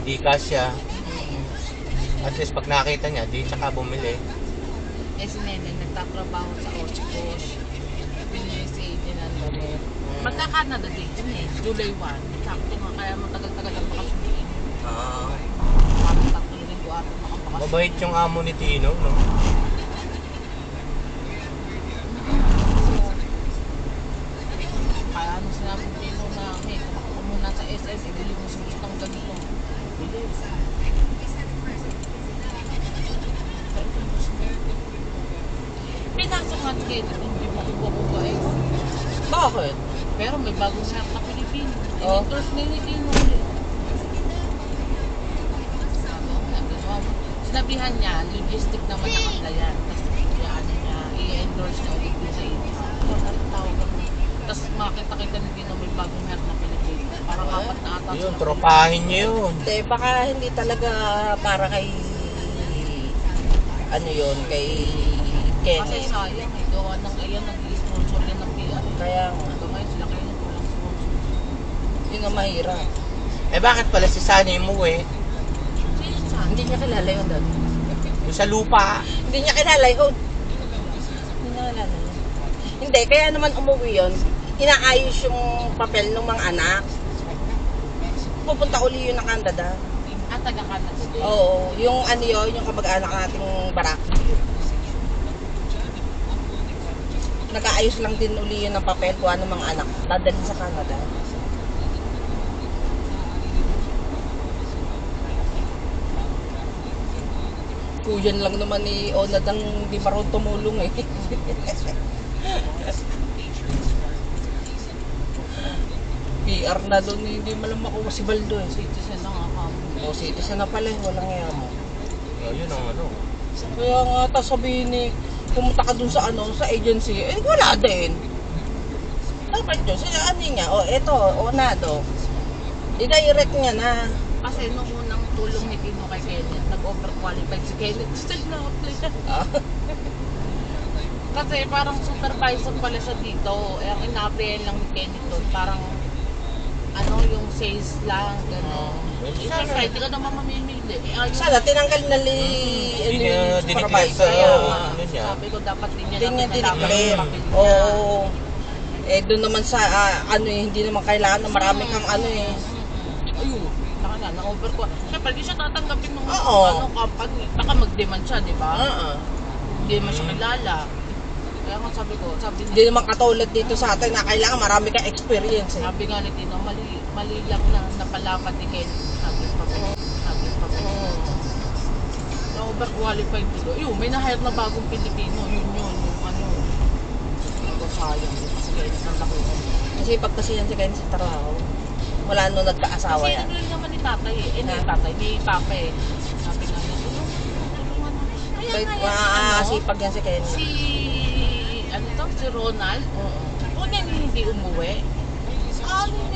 di kasya. At least pag nakita niya, di tsaka bumili. Eh si Nene, nagtatrabaho sa Oshkosh. Binili si Aiden ng damit. Magka-Canada date yun eh, July 1. Sakto nga, kaya matagal-tagal ang makasuliin. Parang 3 linggo ata makapakasuliin. Mabait yung amo ni Tino, no? Kaya ano sinabi ko Tino na, may kumakita mo muna sa SM, ibili mo sa gustong ganito. Pinasok nga si Aiden, hindi makuha eh. Bakit? Pero may bagong sarap na Pilipino. Oh. In-endorse na yun Tino ulit. Sinabihan niya, logistic naman ang kanila. Tapos ano niya, i-endorse niya ulit yung sa inyo. Tawag mo. Tapos makita-kita na din na may bagong hair na Pilipino. Parang apat na ata. Yun, tropahin niyo yun. Hindi, baka hindi talaga para kay ano yun, kay Kasi Kenneth. sayang, gawa ng ayan, nag-i-sponsor yan ng PR. Kaya nga, Hanggang ngayon sila kayo walang sponsor. yun ang mahirap. Eh bakit pala si Sunny umuwi? Sino saan? Hindi niya kilala yun dati. Yung sa lupa. Hindi niya kilala yun. Hindi niya kilala yun. Hindi, kaya naman umuwi yun. Inaayos yung papel ng mga anak. Pupunta uli yun ng Canada. At taga-Canada din. Oo, yung ano yun, yung kamag-anak nating Baraki. Nag-aayos lang din uli yun ng papel kung ano mga anak. Dadalhin sa Canada. Kuyan lang naman ni Onad ang hindi marunong tumulong eh. PR na doon, hindi malam makuha si Baldo eh. Citizen na nga kamo. O, citizen na pala eh, walang iya mo. Oh, yun ang ano. Kaya nga, tapos sabihin ni, pumunta ka dun sa ano, sa agency, eh wala din. Dapat yun, sila ano niya, o eto, Onado. I-direct niya na. Kasi nung unang tulong ni Tino kay Kenneth, nag-overqualified si Kenneth. Still na-apply siya. Ah, Kasi parang supervisor pala siya dito. Eh, ang ina-applyan lang ni Kenneth doon, parang ano, yung sales lang, gano'n. Siyempre, hindi ka naman mamimili. Eh, ayun, sana tinanggal na li, Hindi niya yung diniklit supervisor. sa kaya nga, ano niya. sabi ko dapat din niya Hindi niya nalaman dineclare. yung papel niya. Oo. Eh, doon naman sa, ano eh, hindi naman kailangan na marami kang ano eh. Ayun, baka na, na-over ko. Siyempre, di siya tatanggapin ng Oo. ano, company. Baka mag-demand siya, di ba? Hindi naman siya kilala. Kaya nga sabi ko, Hindi naman katulad dito sa atin na kailangan marami kang experience eh. sabi nga ni Tino, mali lang na napalapat ni Ken. Sabi pa na-overqualified dito. Ayun, may na-hire na bagong Pilipino. Yun, yung ano. Ito sayang. Kasi kaya ang laki. Kasi pag kasi yan si Ken sa trabaho, wala nung nagkaasawa Kasi yan. ano rin naman ni tatay eh. Eh, ni tatay, ni papa eh. Sabi nga niya, tulungan mo. Kaya Kahit nga yan, maasipag yan si Ken. ano to, si Ronald. O hindi umuwi.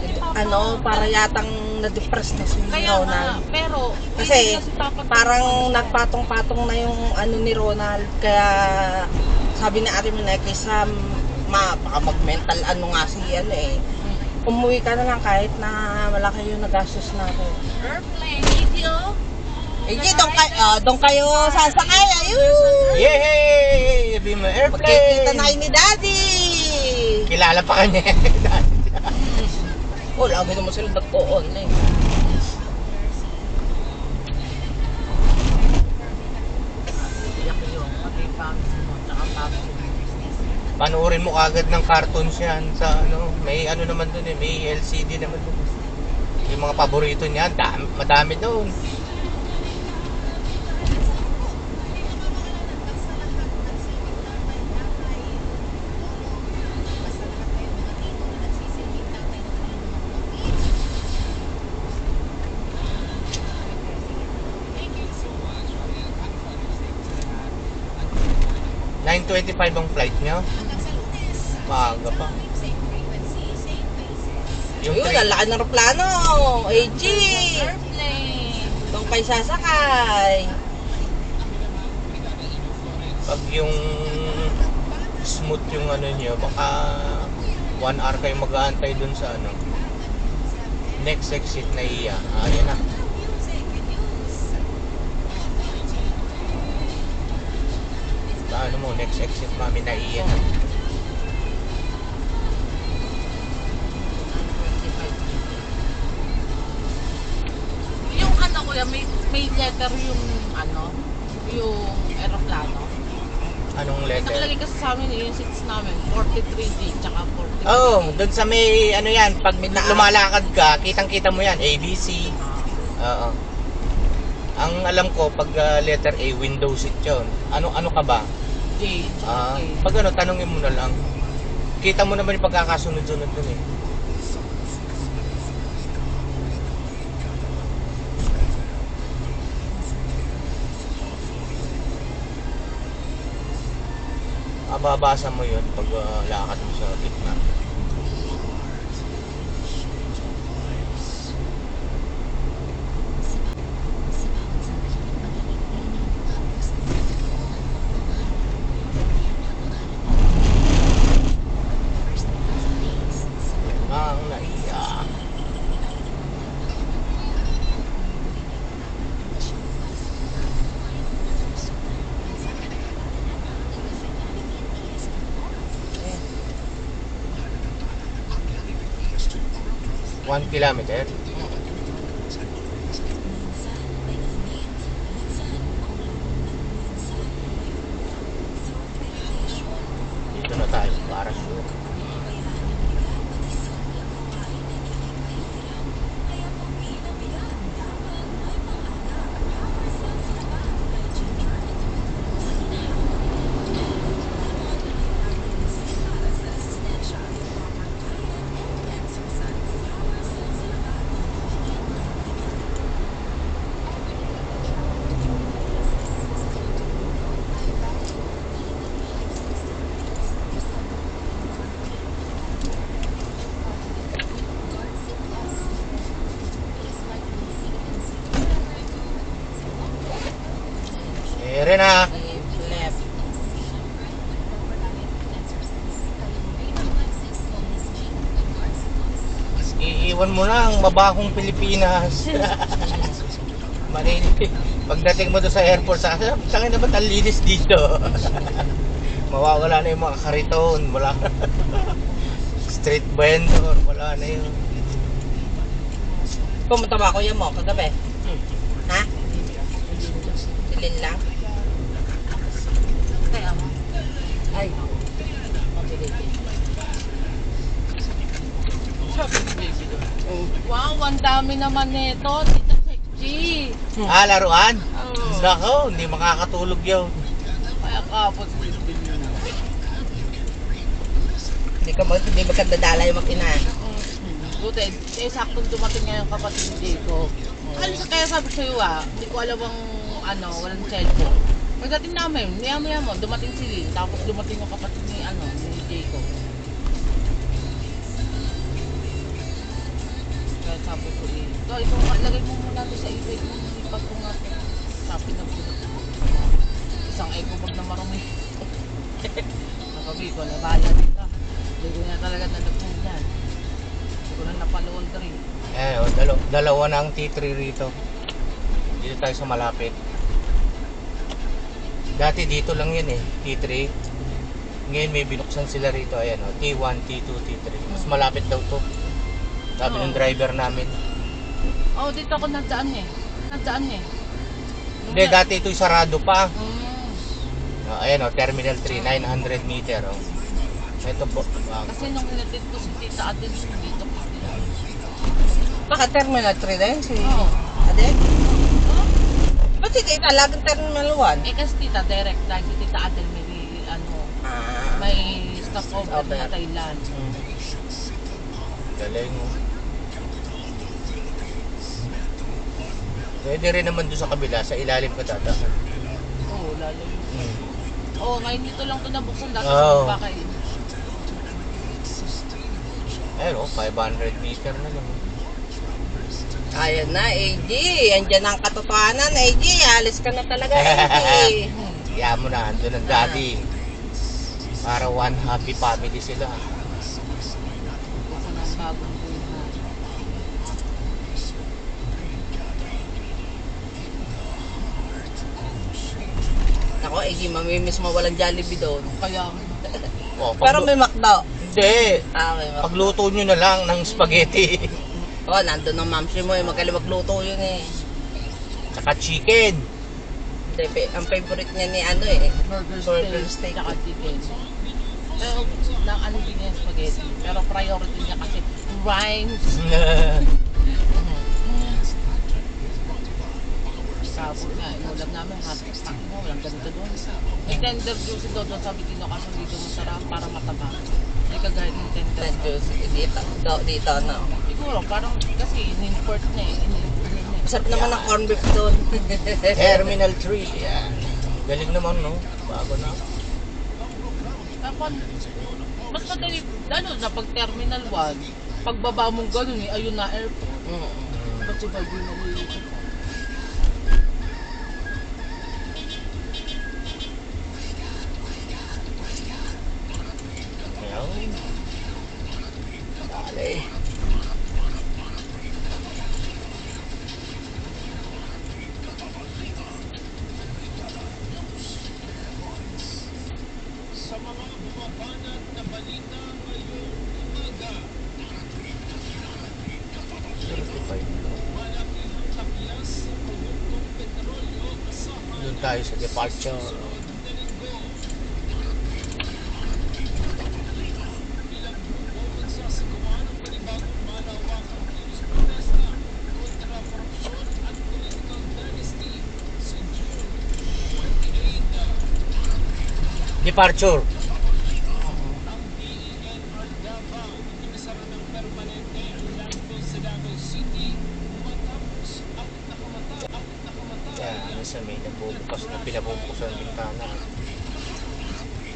Ni papa. Ano, para yatang na-depress na si Kaya nga, Ronald. pero Kasi hindi na si papa parang tulungan. nagpatong-patong na yung ano ni Ronald. Kaya sabi ni Ate Minay, kaysa baka mag-mental ano nga si ano eh. Umuwi ka na lang kahit na malaki yung nagastos natin. Airplane video. Eh, doon kayo sasakay. Ayun! Yay! Be my airplane! Magkikita na kayo ni Daddy! Kilala pa kanya. Oh, lagi naman sila nag-o-online. Iyak yun. Pati pamsi mo, tsaka pamsi mo. Panoorin mo kagad ng cartoons yan sa ano. May ano naman dun eh. May LCD naman dun. Yung mga paborito niyan, madami doon. $9:25 ang flight niya. Maaga pa. Yung Ayun, ang laki ng aeroplano. AG! Airplane. Doon kayo sasakay. pag yung smooth yung ano niyo, baka 1 hour kayo mag-aantay dun sa ano. Next exit na iya. Ayan na. next exit mami na iyan. Yung ano kuya, may letter yung ano, yung aeroplano. Anong letter? Nakalagay kasi sa amin yung seats namin, 43D, tsaka 43D. Oh, doon sa may ano yan, pag lumalakad ka, kitang-kita mo yan, ABC. Oo. Ang alam ko, pag letter A, window seat yun. Ano ka ba? J, tsaka K. Pag ano, tanongin mo na lang. Kita mo naman yung pagkakasunod-sunod dun eh. Mababasa mo yun pag lakad mo sa gitna. Ang naiyak. Ayan. 1 kilometer. Dito na tayo para sure. Ere na. Left. Iiwan mo na ang mabahong Pilipinas. Manili. Pagdating mo doon sa airport, saan naman ang linis dito? Mawawala na yung mga kariton. Wala. Street vendor. Wala na yun. Pumunta ba kuya mo kagabi? Ha? Silin lang? Kaya mo. Ay. Pabili din. Sabi ni baby doon. Mm. Wow, ang dami naman nito, Tita Sexy. Laruan? Oh. Nako, hindi makakatulog yun. Kaya kapos bilbil yun. Hindi magkadadala yung makina. Buti, saktong dumating ngayon kapatid ni Jacob. Alis kaya sabi ko sa'yo hindi ko alam ang walang cellphone. Pagdating namin, maya mo, dumating si Lynn, tapos dumating yung kapatid ni ni Jacob. Kaya sabi ko ito lagay mo muna doon sa eBay mo, ipag ko nga. Sabi na po. Isang eco bag na marumi. Nakabi ko, nabala dito. Hindi ko na talaga nalagyan dyan. Hindi ko na napalaundry. Dalawa na ang T3 rito. Dito tayo sa malapit. Dati dito lang yun T3. Ngayon may binuksan sila rito. Ayan T1, T2, T3. Mas malapit daw to. Sabi ng driver namin. Dito ako nagdaan Hindi, dati ito'y sarado pa. Ayan Terminal 3, 900 meter. Ito po. Kasi nung hinatid ko si Tita Adel dito pa. Baka Terminal 3 din si Oo. Adel? Ba't hindi talagang Terminal 1? Kasi Tita, direct dahil si Tita Adel may stopover na Thailand. Galing Pwede rin naman doon sa kabila, sa ilalim ka dadaan. Oo, lalo yun. Ngayon dito lang ito nabuksan. Dati Oo. pa kayo. Ayun 500 meter na naman. Ayan na, AG. Andyan ang katotohanan, AG. Alis ka na talaga, AG. Kaya mo na, doon ang daddy. Para one happy family sila. Buksan ang bagong buhay. Ako, hindi mamimiss mo walang Jollibee doon. Kaya, Oh, Pero may McDo. Hindi. May McDo. Pagluto nyo na lang ng spaghetti. Nandun ang mamsi mo magaling magluto yun eh. Tsaka chicken. Hindi, ang favorite niya ni burger steak, tsaka chicken. Pero, ano din yung spaghetti. Pero priority niya kasi rhymes. Tapos nga, inulam namin, hot stock mo, walang ganito doon. May tender juice doon, sabi dito kasi dito masarap para mataba. Hindi kagaya ng tender juice. Dito, no. Siguro, parang kasi in-import niya eh. Masarap naman ang corned beef doon. Terminal 3. Yan. Galing naman, no? Bago na. Tapos, mas madali, lalo na pag Terminal 1, pagbaba mong gano'n eh, ayun na airport. Ba't si Barbie nalilito ka? Ayan. Dali. Doon tayo sa departure. Departure. Yan, minsan may nagbubukas na pinabubukas ng bintana.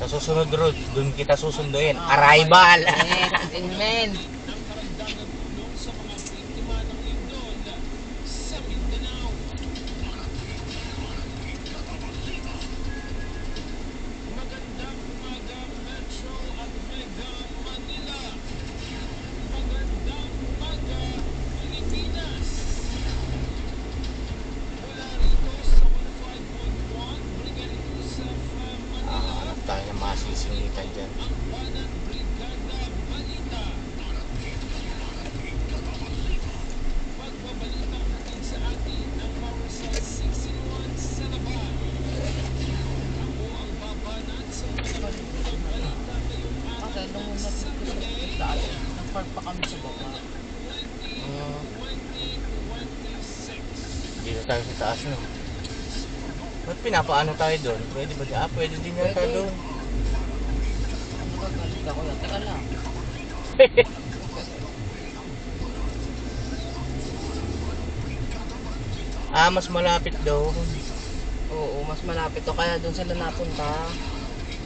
Sa susunod road, dun kita susunduin. Arrival! Yes, amen. Hanap tayo ng masisingitan dyan. Kasi nung nagpunta, nag-park pa kami sa baba. Dito tayo sa taas, no? Ba't pinapaano tayo doon? Pwede ba? Pwede din yata Pwede. doon. Ano ba, galit ako yan? Teka lang. Mas malapit daw. Oo, mas malapit to. Kaya doon sila napunta.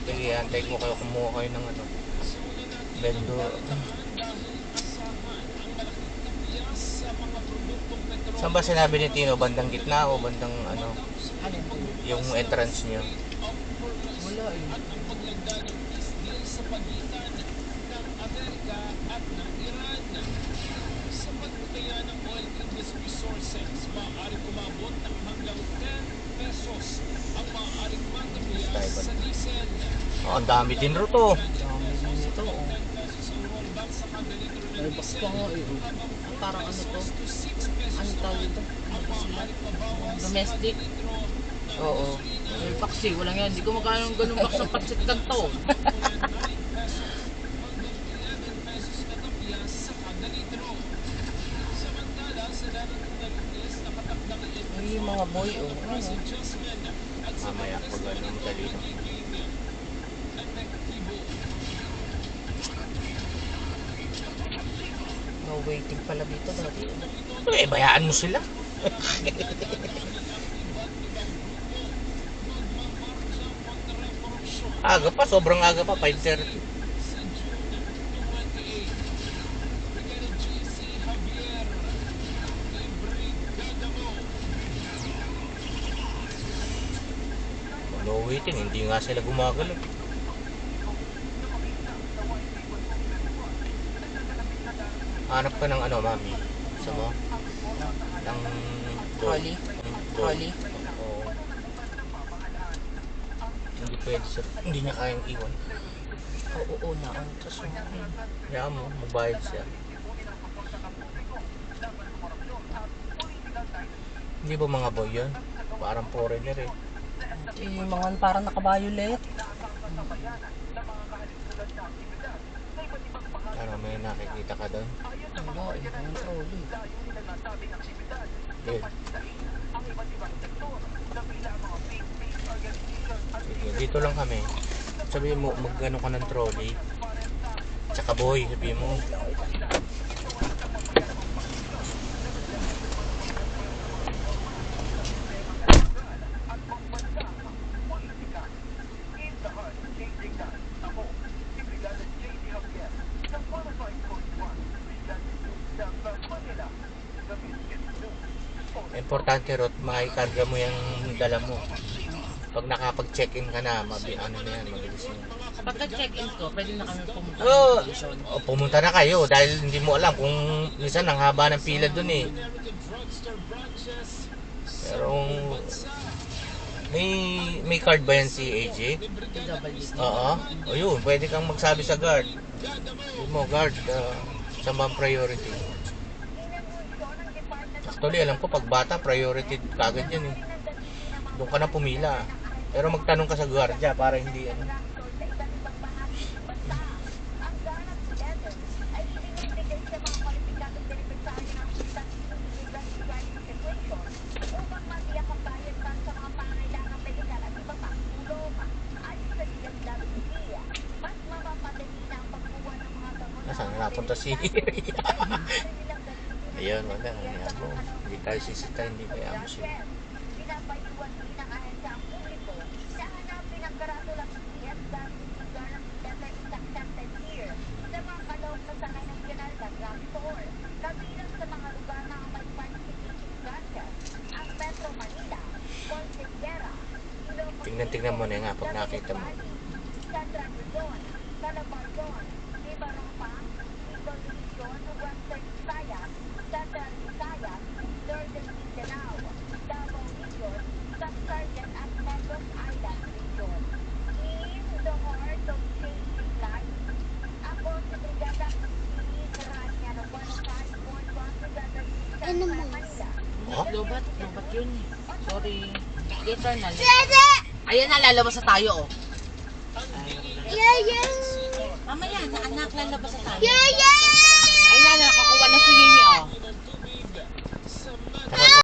Sige, antay ko kayo kumuha kayo ng vendor. Saan ba sinabi ni Tino? Bandang gitna o bandang Ano po? yung entrance niyo? Wala eh. Tayo ba? Ang dami din ro to. Dami na nito oh. May box pa nga eh. Parang ano to? Ano tawag ito? Ano ba sila? Domestic? Oo. May box eh. Walang yan. Hindi ko magkano ng ganung box ng pansit ganito. Ay, yung mga boy, Mamaya pag ano talino. No waiting pala dito dati. Bayaan mo sila. Aga pa, sobrang aga pa, 5:30. No waiting, hindi nga sila gumagalaw. Hanap ka ng ano, mami? Sa mo? Ng gold. Holly? Gold. Holly? Oo. pwede siya. Hindi niya kayang iwan. Oo, naon. Tapos, Kaya mo, magbayad siya. Hindi ba mga boy yun? Parang foreigner eh. yung mga parang naka-violet. Ano, may nakikita ka doon? Wala, yung trolley. Yun. Sige, dito lang kami. Sabihin mo, mag-ano ka ng trolley. Tsaka boy, sabihin mo. Importante Rot, makikarga mo yung dala mo. Pag nakapag-check-in ka na, ano na yan, mabilis na yan. Pagka-check-in ko, pwede na kami pumunta Oo, ng station. pumunta na kayo dahil hindi mo alam kung minsan ang haba ng pila dun eh. Pero may card ba yan si AJ? PWD. Oo. O yun, pwede kang magsabi sa guard. Sabi mo, guard, saan ba ang priority? Actually, alam ko pag bata, priority kagad yan eh. Doon ka na pumila. Pero magtanong ka sa guardia para hindi ano. Nasaan na napunta si Ayun, wala. Hayaan mo. Hindi tayo sisita, hindi kaya mo siya. Tingnan mo na nga pag nakita mo. Oh? Lobat yun. Sorry. Later na. Ayan na, lalabas na tayo, oh. Mamaya, na anak, lalabas na tayo. Ayun na, nakakuha na si Mimi, oh.